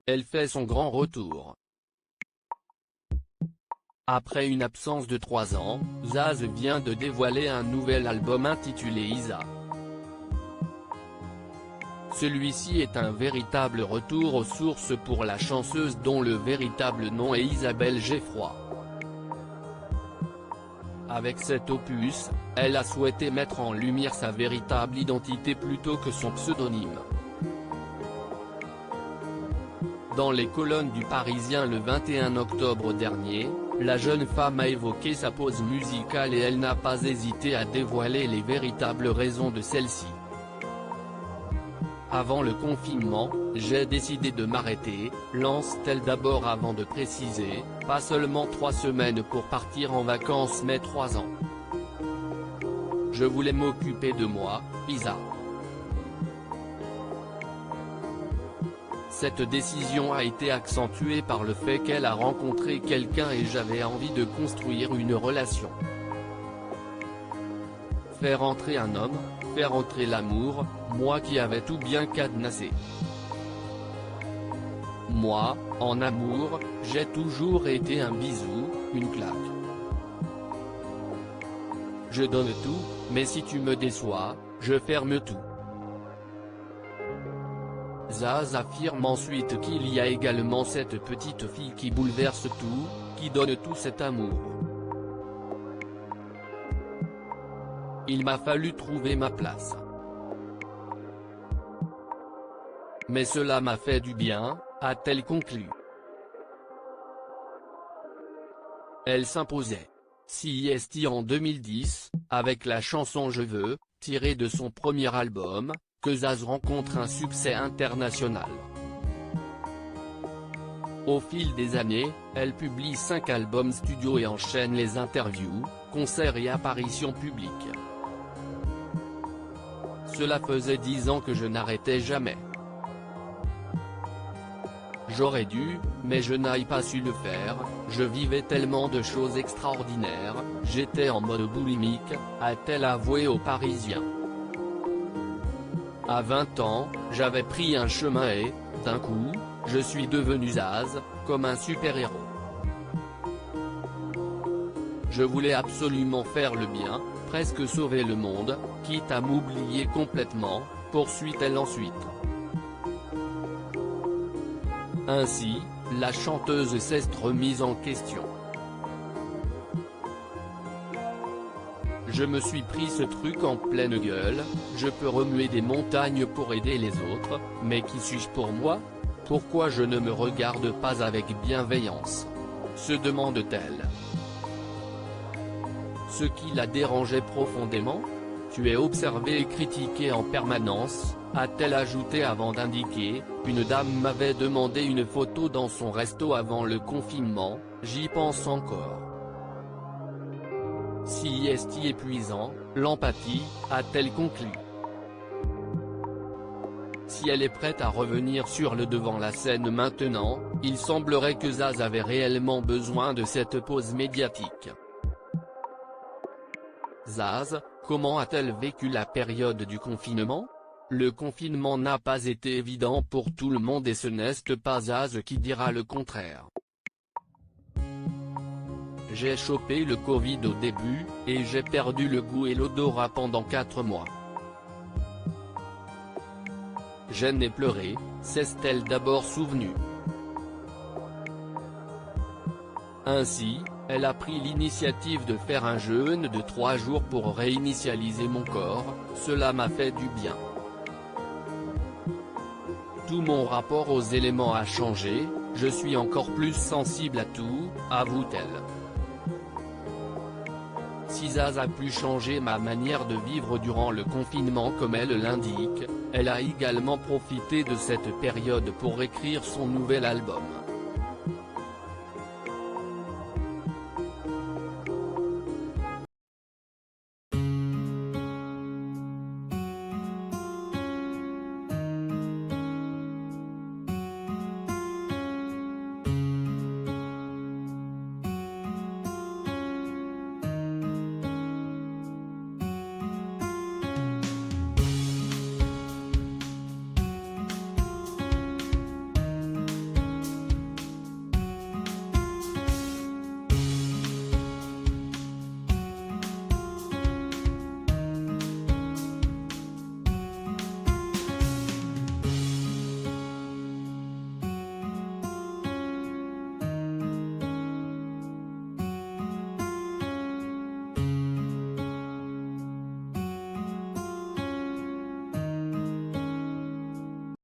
elle fait son grand retour. Après une absence de 3 ans, Zaz vient de dévoiler un nouvel album intitulé Isa. Celui-ci est un véritable retour aux sources pour la chanteuse dont le véritable nom est Isabelle Geffroy. Avec cet opus, elle a souhaité mettre en lumière sa véritable identité plutôt que son pseudonyme. Dans les colonnes du Parisien le 21 octobre dernier, la jeune femme a évoqué sa pause musicale et elle n'a pas hésité à dévoiler les véritables raisons de celle-ci. Avant le confinement, j'ai décidé de m'arrêter, lance-t-elle d'abord avant de préciser, pas seulement 3 semaines pour partir en vacances mais 3 ans. Je voulais m'occuper de moi, Isa. Cette décision a été accentuée par le fait qu'elle a rencontré quelqu'un et j'avais envie de construire une relation. Faire entrer un homme, faire entrer l'amour, moi qui avais tout bien cadenassé. Moi, en amour, j'ai toujours été un bisou, une claque. Je donne tout, mais si tu me déçois, je ferme tout. Zaz affirme ensuite qu'il y a également cette petite fille qui bouleverse tout, qui donne tout cet amour. Il m'a fallu trouver ma place. Mais cela m'a fait du bien, a-t-elle conclu. Elle s'imposait. CIST en 2010, avec la chanson Je veux, tirée de son premier album, que Zaz rencontre un succès international. Au fil des années, elle publie 5 albums studio et enchaîne les interviews, concerts et apparitions publiques. Cela faisait 10 ans que je n'arrêtais jamais. J'aurais dû, mais je n'ai pas su le faire, je vivais tellement de choses extraordinaires, j'étais en mode boulimique, a-t-elle avoué aux Parisiens. À 20 ans, j'avais pris un chemin et, d'un coup, je suis devenu Zaz, comme un super-héros. Je voulais absolument faire le bien, presque sauver le monde, quitte à m'oublier complètement, poursuit-elle ensuite. Ainsi, la chanteuse s'est remise en question. Je me suis pris ce truc en pleine gueule, je peux remuer des montagnes pour aider les autres, mais qui suis-je pour moi? Pourquoi je ne me regarde pas avec bienveillance? Se demande-t-elle. Ce qui la dérangeait profondément? Tu es observé et critiqué en permanence, a-t-elle ajouté avant d'indiquer, une dame m'avait demandé une photo dans son resto avant le confinement, j'y pense encore. Si est épuisant, l'empathie, a-t-elle conclu. Si elle est prête à revenir sur le devant la scène maintenant, il semblerait que Zaz avait réellement besoin de cette pause médiatique. Zaz, comment a-t-elle vécu la période du confinement? Le confinement n'a pas été évident pour tout le monde et ce n'est pas Zaz qui dira le contraire. J'ai chopé le Covid au début, et j'ai perdu le goût et l'odorat pendant 4 mois. Je n'ai pleuré, s'est-elle d'abord souvenue. Ainsi, elle a pris l'initiative de faire un jeûne de 3 jours pour réinitialiser mon corps, cela m'a fait du bien. Tout mon rapport aux éléments a changé, je suis encore plus sensible à tout, avoue-t-elle. Si Zaz a pu changer ma manière de vivre durant le confinement comme elle l'indique, elle a également profité de cette période pour écrire son nouvel album.